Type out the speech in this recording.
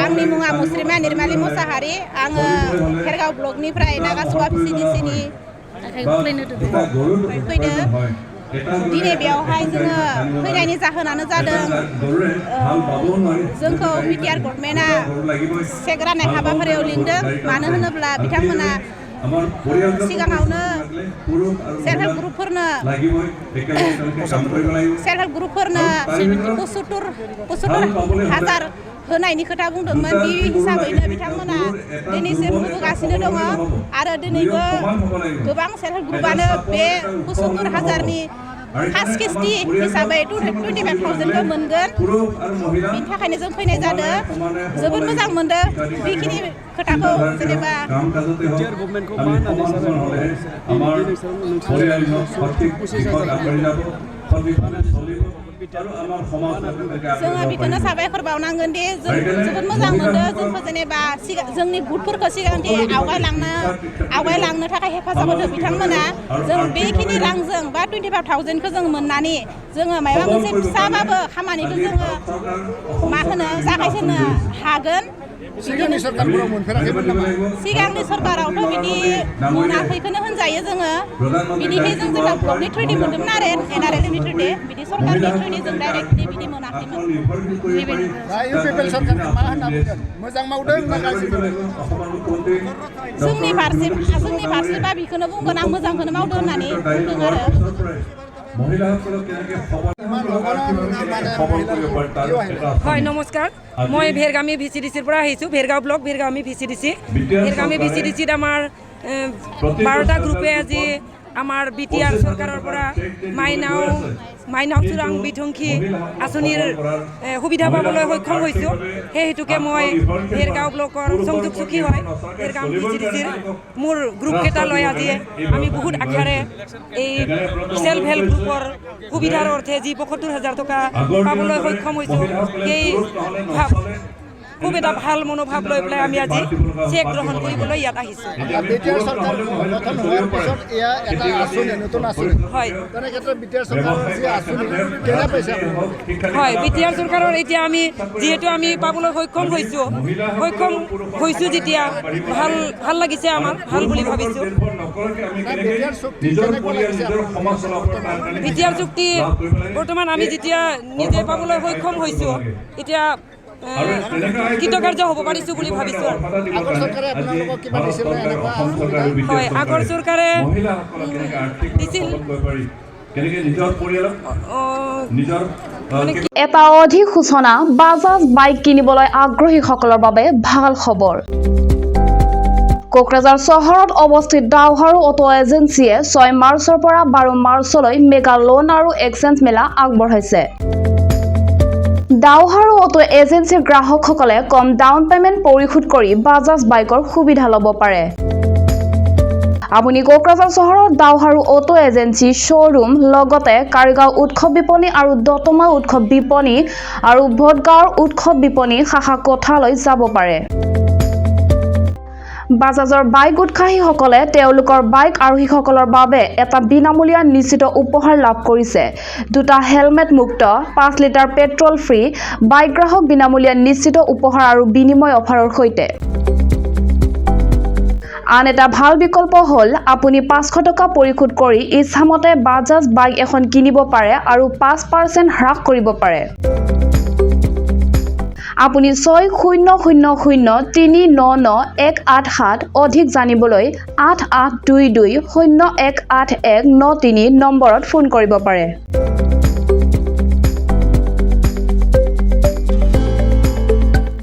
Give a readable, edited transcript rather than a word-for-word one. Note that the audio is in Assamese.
आंनि मुङा मुस्रिमा निर्माली मोसाहारि आङो भेरगाव ब्लकनिफ्राय नागासुवा PCDC-नि फैदो दिनै बेयावहाय जोङो फैनायनि जाहोनानो जादों जोंखौ बिटिआर गभर्नमेन्टआ चेक राननाय हाबाफारियाव लिंदों मानो होनोब्ला बिथांमोना सिगाङावनो सेल्फ हेल्प ग्रुपफोरनो 75,000 होनायनि खोथा बुंदोंमोन बे हिसाबैनो बिथांमोना दिनैसिम होबोगासिनो दङ आरो दिनैबो गोबां सेल्फ हेल्प ग्रुपआनो बे 75,000नि फार्स्ट किस्ति हिसाबै 25,000 मोनगोन बिनि थाखायनो जों फैनाय जादों जोबोद मोजां मोनदों बेखिनि खोथाखौ जेनेबा जोङो बेखौनो साबायखर बावनांगोन दि जों जोबोद मोजां मोनदों जोंखौ जेनेबा जोंनि बुथफोरखौ सिगांथि आवगायलांनो थाखाय हेफाजाब होदों बिथांमोना जों बेखिनि रांजों बा 25,000खौ जों मोननानै जोङो माबा मोनसे फिसाबाबो खामानिखौ जोङो मा होनो जागायजेननो हागोन सिगांनि सरखारफोराव मोनफेराखैमोन नामा सिगांनि सरखारावथ' बिदि मोनाखैखौनो होनजायो जोङो बिनिखाय जों जेब्ला ब्लकनि थ्रुयै मोनदोंमोन आरो NRLM नि थ्रुयै बिदि सरकारनि थ्रुयै जों डाइरेक्टलि बिदि मोनाखैमोन इउपिपिएल सरकारखौ मा होनना बुंगोन मोजां मावदों ना गाज्रि जोंनि फारसेबा बेखौनो बुंगोन आं मोजांखौनो मावदों होननानै बुंदों आरो হয় নমস্কাৰ মই ভেৰগামী VCDC-ৰ পৰা আহিছোঁ ভেৰগাঁও ব্লক ভেৰগামী VCDC ভেৰগামী VCDC-ত আমাৰ 12টা গ্ৰুপে আজি আমাৰ বিটিআৰ চৰকাৰৰ পৰা মাইনাও চোৰাং বিধংসী আঁচনিৰ সুবিধা পাবলৈ সক্ষম হৈছোঁ সেই হেতুকে মই ভেৰগাঁও ব্লকৰ সংযোগ চকী হয় ভেৰগাঁও VCDC-ৰ মোৰ গ্ৰুপকেইটা লৈ আজি আমি বহুত আশাৰে এই সেল্ফ হেল্প গ্ৰুপৰ সুবিধাৰ অৰ্থে যি 75,000 টকা পাবলৈ সক্ষম হৈছোঁ সেই খুব এটা ভাল মনোভাৱ লৈ পেলাই আমি আজি চেক গ্ৰহণ কৰিবলৈ ইয়াত আহিছোঁ হয় বিটিআৰ চৰকাৰৰ এতিয়া আমি যিহেতু আমি পাবলৈ সক্ষম হৈছোঁ যেতিয়া ভাল লাগিছে আমাৰ ভাল বুলি ভাবিছোঁ বিটিআৰ চুক্তি বৰ্তমান আমি যেতিয়া নিজে পাবলৈ সক্ষম হৈছোঁ এতিয়া কৃতকাৰ্য হ'ব পাৰিছোঁ বুলি ভাবিছোঁ হয় আগৰ চৰকাৰে দিছিল এটা অধিক সূচনা বাজাজ বাইক কিনিবলৈ আগ্ৰহীসকলৰ বাবে ভাল খবৰ কোকৰাঝাৰ চহৰত অৱস্থিত ডাওহাৰু অটো এজেন্সিয়ে 6 মাৰ্চৰ পৰা 12 মাৰ্চলৈ মেগা লোন আৰু এক্সচেঞ্জ মেলা আগবঢ়াইছে ডাওহাৰু অটো এজেন্সিৰ গ্ৰাহকসকলে কম ডাউন পেমেন্ট পৰিশোধ কৰি বাজাজ বাইকৰ সুবিধা ল'ব পাৰে আপুনি কোকৰাঝাৰ চহৰত ডাওহাৰু অটো এজেন্সি শ্ব'ৰুম লগতে কাৰিগাঁও উৎসৱ বিপণী আৰু দতমা উৎসৱ বিপণী আৰু ভোটগাঁৱৰ উৎসৱ বিপণী শাখা কোঠালৈ যাব পাৰে বাজাজৰ বাইক উৎসাহীসকলে তেওঁলোকৰ বাইক আৰোহীসকলৰ বাবে এটা বিনামূলীয়া নিশ্চিত উপহাৰ লাভ কৰিছে দুটা হেলমেট মুক্ত 5 লিটাৰ পেট্ৰল ফ্ৰী বাইক গ্ৰাহক বিনামূলীয়া নিশ্চিত উপহাৰ আৰু বিনিময় অফাৰৰ সৈতে আন এটা ভাল বিকল্প হ'ল আপুনি 500 টকা পৰিশোধ কৰি ইচ্ছামতে বাজাজ বাইক এখন কিনিব পাৰে আৰু 5% হ্ৰাস কৰিব পাৰে আপুনি 6000399187 অধিক জানিবলৈ 8822018193 নম্বৰত ফোন কৰিব পাৰে